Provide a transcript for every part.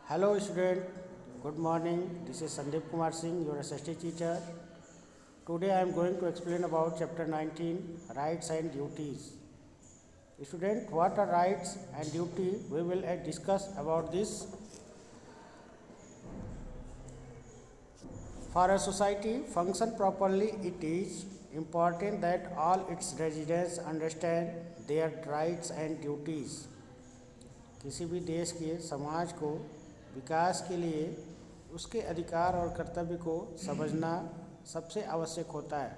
Hello student, good morning. This is Sandeep Kumar Singh, your SST teacher. Today I am going to explain about chapter 19, rights and duties. Student, what are rights and duty? We will discuss about this. For a society function properly, it is important that all its residents understand their rights and duties. किसी भी देश के समाज को विकास के लिए उसके अधिकार और कर्तव्य को समझना सबसे आवश्यक होता है.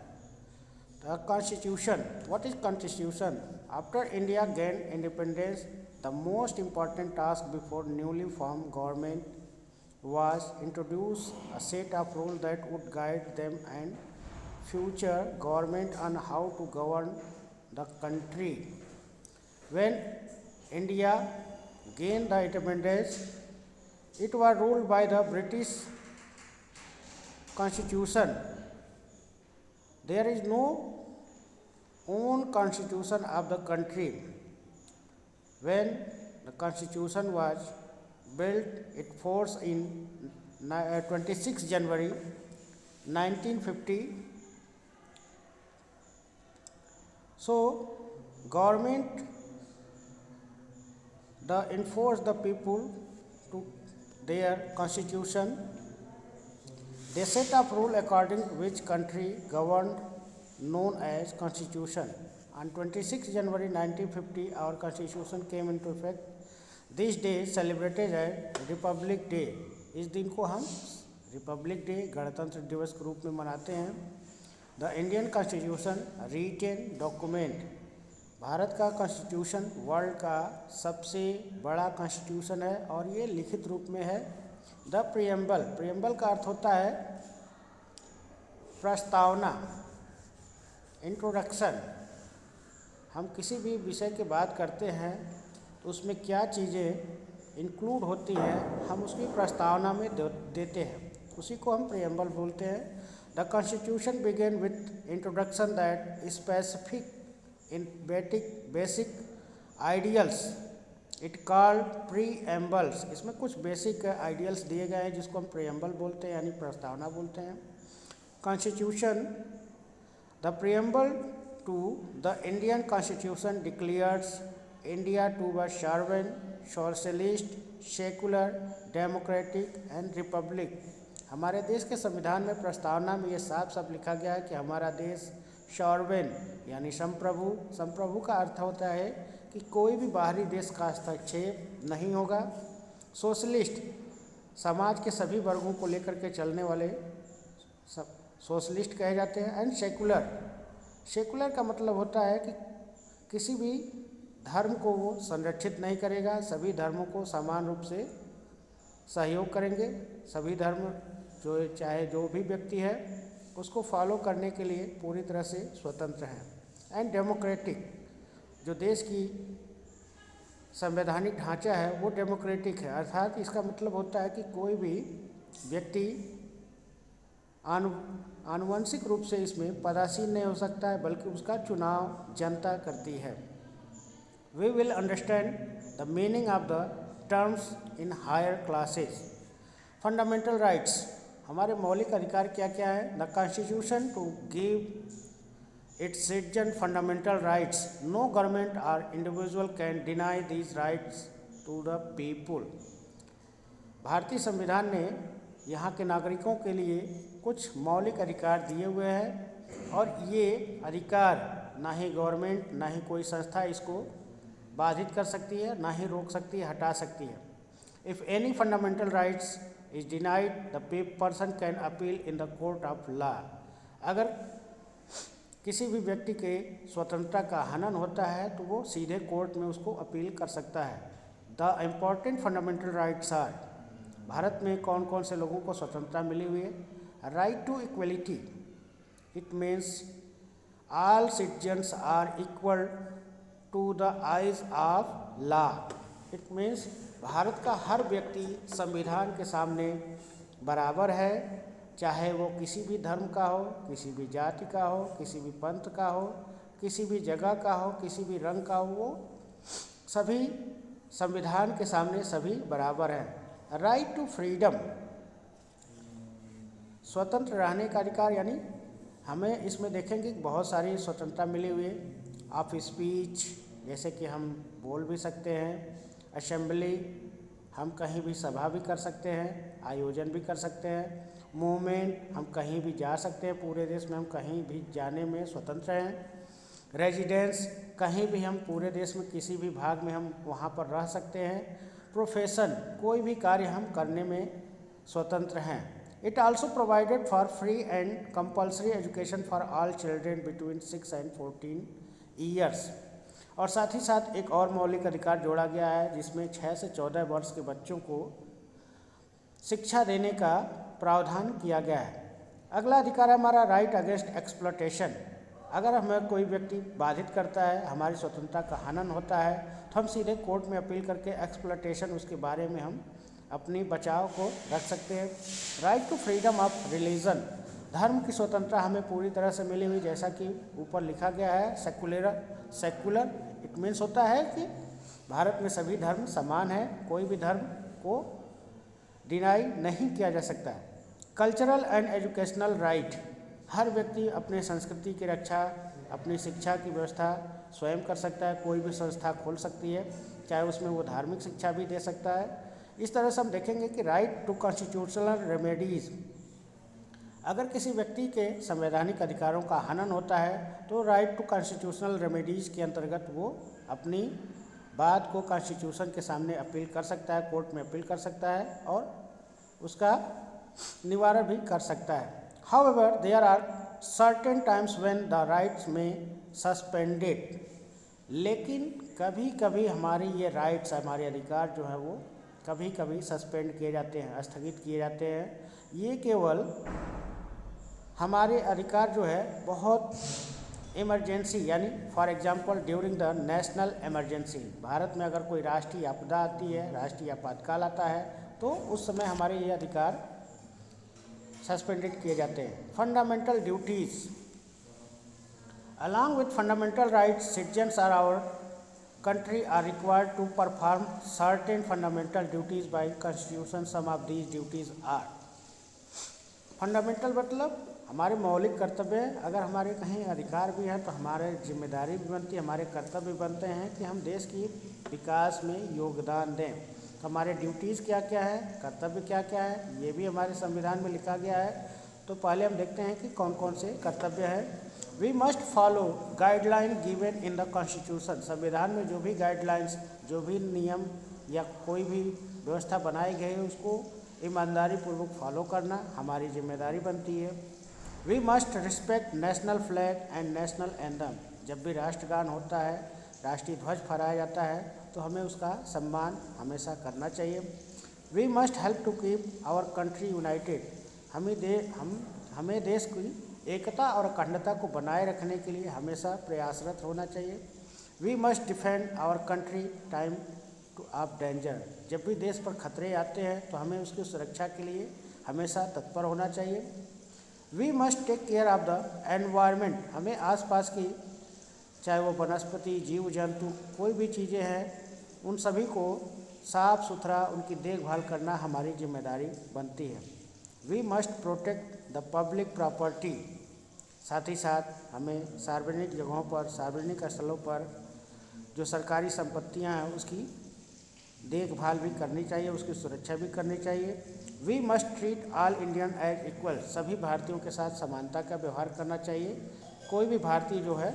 The constitution. What is constitution? After India gain independence, the most important task before newly form government was introduce a set of rules that would guide them and future government on how to govern the country. When India gained the independence, it was ruled by the British Constitution. There is no own constitution of the country. When the constitution was built, it force in 26 January 1950. So government enforce the people to their constitution. They set up rule according to which country governed, known as constitution. On 26 January 1950, our constitution came into effect. This day celebrated है Republic day. इस दिन को हम Republic day, गणतंत्र दिवस के रूप में मनाते हैं. The Indian constitution written document. Bharat का कॉन्स्टिट्यूशन वर्ल्ड का सबसे बड़ा कॉन्स्टिट्यूशन है और ये लिखित रूप में है. The preamble. प्रियम्बल का अर्थ होता है प्रस्तावना, इंट्रोडक्शन. हम किसी भी विषय की बात करते हैं तो उसमें क्या चीज़ें इंक्लूड होती हैं हम उसकी प्रस्तावना में देते हैं, उसी को हम प्रियम्बल बोलते हैं. The constitution begin with introduction that specific in basic ideals it called preambles. इसमें कुछ बेसिक आइडियल्स दिए गए हैं जिसको हम प्रियम्बल बोलते हैं, यानी प्रस्तावना बोलते हैं. Constitution. The preamble to the Indian constitution declares India to be sovereign, socialist, secular, democratic and republic. हमारे देश के संविधान में प्रस्तावना में ये साफ साफ लिखा गया है कि हमारा देश सॉवरेन यानी संप्रभु. संप्रभु का अर्थ होता है कि कोई भी बाहरी देश का हस्तक्षेप नहीं होगा. सोशलिस्ट, समाज के सभी वर्गों को लेकर के चलने वाले सोशलिस्ट कहे जाते हैं. And secular. सेकुलर का मतलब होता है कि किसी भी धर्म को वो संरक्षित नहीं करेगा, सभी धर्मों को समान रूप से सहयोग करेंगे. सभी धर्म चाहे जो भी व्यक्ति है उसको फॉलो करने के लिए पूरी तरह से स्वतंत्र हैं. And democratic. जो देश की संवैधानिक ढांचा है वो डेमोक्रेटिक है, अर्थात इसका मतलब होता है कि कोई भी व्यक्ति आनुवंशिक रूप से इसमें पदासीन नहीं हो सकता है, बल्कि उसका चुनाव जनता करती है. We will understand the meaning of the terms in higher classes. Fundamental rights. हमारे मौलिक अधिकार क्या क्या है? The Constitution to give its citizen fundamental rights. No government or individual can deny these rights to the people. भारतीय संविधान ने यहाँ के नागरिकों के लिए कुछ मौलिक अधिकार दिए हुए हैं और ये अधिकार ना ही गवर्नमेंट ना ही कोई संस्था इसको बाधित कर सकती है, ना ही रोक सकती है, हटा सकती है. If any fundamental rights is denied the person can appeal in the court of law. अगर किसी भी व्यक्ति के स्वतंत्रता का हनन होता है तो वो सीधे कोर्ट में उसको अपील कर सकता है. The important fundamental rights are. Bharat में कौन कौन से लोगों को स्वतंत्रता मिली हुई है? Right to equality. It means all citizens are equal to the eyes of law. It means Bharat का हर व्यक्ति संविधान के सामने बराबर है, चाहे वो किसी भी धर्म का हो, किसी भी जाति का हो, किसी भी पंथ का हो, किसी भी जगह का हो, किसी भी रंग का हो. वो सभी संविधान के सामने सभी बराबर हैं. राइट टू फ्रीडम, स्वतंत्र रहने का अधिकार, यानी हमें इसमें देखेंगे कि बहुत सारी स्वतंत्रता मिली हुई है। ऑफ स्पीच, जैसे कि हम बोल भी सकते हैं। असेंबली, हम कहीं भी सभा भी कर सकते हैं, आयोजन भी कर सकते हैं। मूवमेंट, हम कहीं भी जा सकते हैं, पूरे देश में हम कहीं भी जाने में स्वतंत्र हैं। रेजिडेंस, कहीं भी हम पूरे देश में किसी भी भाग में हम वहाँ पर रह सकते हैं। प्रोफेशन, कोई भी कार्य हम करने में स्वतंत्र हैं। It also provided for free and compulsory education for all children between 6 and 14 years. और साथ ही साथ एक और मौलिक अधिकार जोड़ा गया है जिसमें 6 से 14 वर्ष के बच्चों को शिक्षा देने का प्रावधान किया गया है। अगला अधिकार है हमारा राइट अगेंस्ट एक्सप्लॉयटेशन। अगर हमें कोई व्यक्ति बाधित करता है, हमारी स्वतंत्रता का हनन होता है, तो हम सीधे कोर्ट में अपील करके एक्सप्लॉयटेशन उसके बारे में हम अपनी बचाव को रख सकते हैं। Right to freedom of religion, धर्म की स्वतंत्रता हमें पूरी तरह से मिली हुई, जैसा कि ऊपर लिखा गया है। सेकुलर इट मीन्स होता है कि भारत में सभी धर्म समान है, कोई भी धर्म को डिनाई नहीं किया जा सकता। कल्चरल एंड एजुकेशनल राइट, हर व्यक्ति अपने संस्कृति की रक्षा, अपनी शिक्षा की व्यवस्था स्वयं कर सकता है। कोई भी संस्था खोल सकती है, चाहे उसमें वो धार्मिक शिक्षा भी दे सकता है। इस तरह से हम देखेंगे कि राइट टू कॉन्स्टिट्यूशनल रेमेडीज़, अगर किसी व्यक्ति के संवैधानिक अधिकारों का हनन होता है तो राइट टू कॉन्स्टिट्यूशनल रेमेडीज़ के अंतर्गत वो अपनी बात को कॉन्स्टिट्यूशन के सामने अपील कर सकता है, कोर्ट में अपील कर सकता है और उसका निवारण भी कर सकता है। However there are certain times when the rights में सस्पेंडेड, लेकिन कभी कभी हमारी ये राइट्स, हमारे अधिकार जो है वो कभी कभी सस्पेंड किए जाते हैं, स्थगित किए जाते हैं। ये केवल हमारे अधिकार जो है बहुत इमरजेंसी, यानी for example during the national emergency, Bharat में अगर कोई राष्ट्रीय आपदा आती है, राष्ट्रीय आपातकाल आता है, तो उस समय हमारे ये अधिकार सस्पेंडेड किए जाते हैं। Fundamental duties, along with fundamental rights citizens are our country are required to perform certain fundamental duties by constitution. Some of these duties are, fundamental मतलब हमारे मौलिक कर्तव्य। अगर हमारे कहीं अधिकार भी है तो हमारे जिम्मेदारी भी बनती है, हमारे कर्तव्य बनते हैं कि हम देश की विकास में योगदान दें। तो हमारे ड्यूटीज़ क्या क्या है, कर्तव्य क्या क्या है, ये भी हमारे संविधान में लिखा गया है। तो पहले हम देखते हैं कि कौन कौन से कर्तव्य है। We must follow guideline given in the constitution, संविधान में जो भी गाइडलाइंस, जो भी नियम या कोई भी व्यवस्था बनाई गई है उसको ईमानदारी पूर्वक फॉलो करना हमारी जिम्मेदारी बनती है। We must respect national flag and national anthem, जब भी राष्ट्रगान होता है, राष्ट्रीय ध्वज फहराया जाता है तो हमें उसका सम्मान हमेशा करना चाहिए। We must help to keep our country united, हमें देश की एकता और अखंडता को बनाए रखने के लिए हमेशा प्रयासरत होना चाहिए। We must defend our country time to of danger, जब भी देश पर खतरे आते हैं तो हमें उसकी सुरक्षा के लिए हमेशा तत्पर होना चाहिए। We must take care of the environment, हमें आसपास की चाहे वो वनस्पति, जीव जंतु, कोई भी चीज़ें हैं, उन सभी को साफ सुथरा उनकी देखभाल करना हमारी जिम्मेदारी बनती है। We must protect the public property, साथ ही साथ हमें सार्वजनिक जगहों पर, सार्वजनिक स्थलों पर जो सरकारी संपत्तियां हैं उसकी देखभाल भी करनी चाहिए, उसकी सुरक्षा भी करनी चाहिए। We must treat all Indian as equal, सभी भारतीयों के साथ समानता का व्यवहार करना चाहिए। कोई भी भारतीय जो है,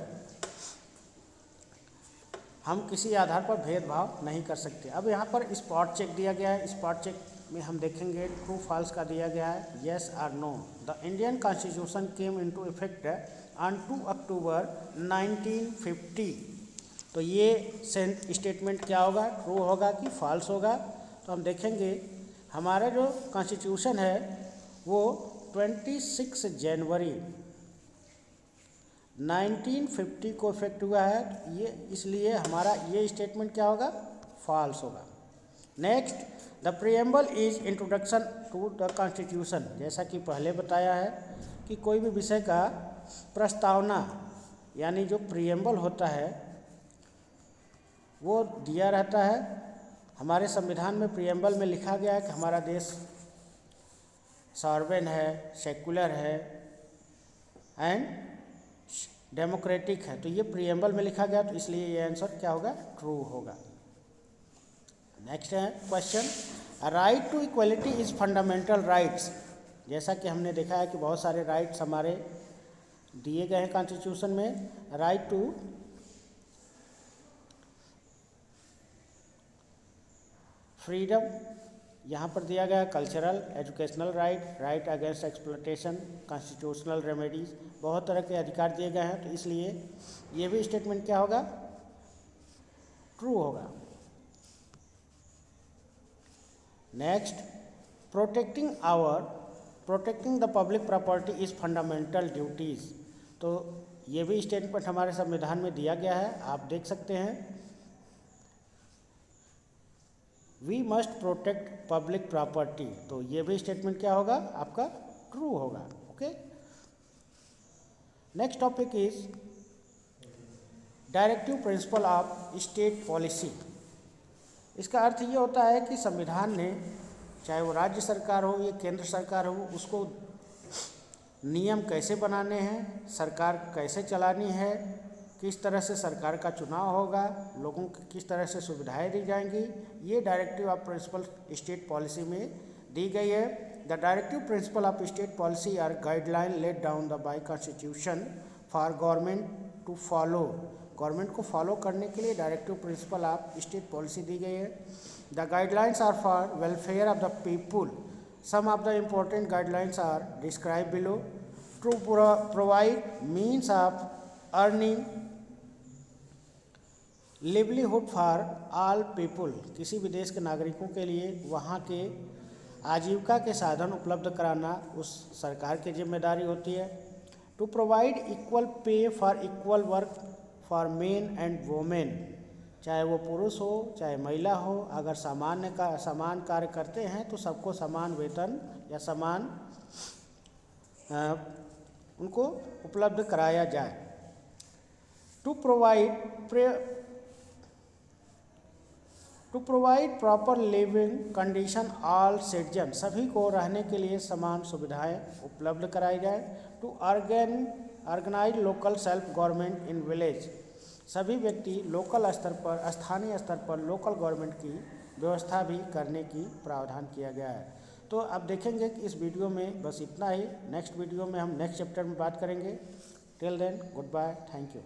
हम किसी आधार पर भेदभाव नहीं कर सकते। अब यहाँ पर स्पॉट चेक दिया गया है, स्पॉट चेक में हम देखेंगे ट्रू फॉल्स का दिया गया है, येस और no. The Indian constitution came into effect on 2 October 1950, तो ये स्टेटमेंट क्या होगा, ट्रू होगा कि फॉल्स होगा। तो हम देखेंगे हमारा जो कॉन्स्टिट्यूशन है वो 26 जनवरी 1950 को इफेक्ट हुआ है, ये इसलिए हमारा ये स्टेटमेंट क्या होगा, फॉल्स होगा। Next, the preamble is introduction to the constitution, जैसा कि पहले बताया है कि कोई भी विषय का प्रस्तावना यानी जो प्रीएम्बल होता है वो दिया रहता है हमारे संविधान में प्रियम्बल में लिखा गया है कि हमारा देश सॉवरेन है, सेकुलर है एंड डेमोक्रेटिक है। तो ये प्रियम्बल में लिखा गया, तो इसलिए ये आंसर क्या होगा, ट्रू होगा। नेक्स्ट है question, right to equality is fundamental rights. जैसा कि हमने देखा है कि बहुत सारे राइट्स हमारे दिए गए हैं कॉन्स्टिट्यूशन में। राइट टू फ्रीडम यहाँ पर दिया गया, cultural, educational right, right against exploitation, constitutional remedies, बहुत तरह के अधिकार दिए गए हैं। तो इसलिए ये भी स्टेटमेंट क्या होगा, ट्रू होगा। Next, protecting the public property is fundamental duties. तो ये भी स्टेटमेंट हमारे संविधान में दिया गया है, आप देख सकते हैं। We must protect public property, तो ये भी स्टेटमेंट क्या होगा, आपका ट्रू होगा। Okay, next topic is directive principle of state policy. इसका अर्थ ये होता है कि संविधान ने, चाहे वो राज्य सरकार हो या केंद्र सरकार हो, उसको नियम कैसे बनाने हैं, सरकार कैसे चलानी है, किस तरह से सरकार का चुनाव होगा, लोगों को किस तरह से सुविधाएं दी जाएंगी, ये directive of principle state policy में दी गई है। The directive principle of state policy are guideline laid down the by constitution for government to follow. Government को फॉलो करने के लिए directive principle of state policy दी गई है। The guidelines are for welfare of the people. Some of the important guidelines are describe below. To provide means of earning livelihood for all people. किसी भी देश के नागरिकों के लिए वहाँ के आजीविका के साधन उपलब्ध कराना उस सरकार की जिम्मेदारी होती है। To provide equal pay for equal work for men and women. चाहे वो पुरुष हो चाहे महिला हो, अगर समान कार्य करते हैं तो सबको समान वेतन या समान उनको उपलब्ध कराया जाए। To provide proper living condition all citizen. सभी को रहने के लिए समान सुविधाएं उपलब्ध कराई जाए। To organize local self government in village. सभी व्यक्ति लोकल स्तर पर, स्थानीय स्तर पर लोकल गवर्नमेंट की व्यवस्था भी करने की प्रावधान किया गया है। तो अब देखेंगे कि इस वीडियो में बस इतना ही। नेक्स्ट वीडियो में हम नेक्स्ट चैप्टर में बात करेंगे। Till then good bye, thank you.